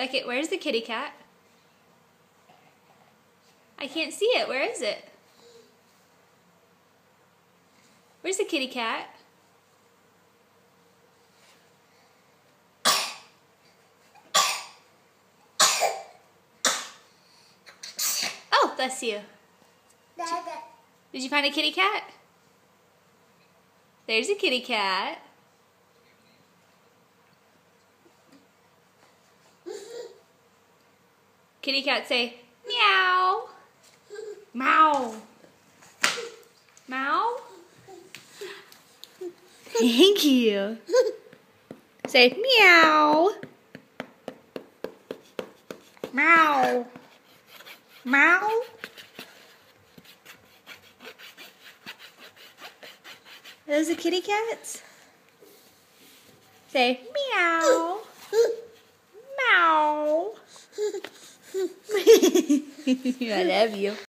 Beckett, where's the kitty cat? I can't see it. Where is it? Where's the kitty cat? Oh, bless you. Did you find a kitty cat? There's a kitty cat. Kitty cat say, meow. Meow. Meow. Thank you. Say, meow. Meow. Meow. Are those the kitty cats? Say, meow. Meow. I love you.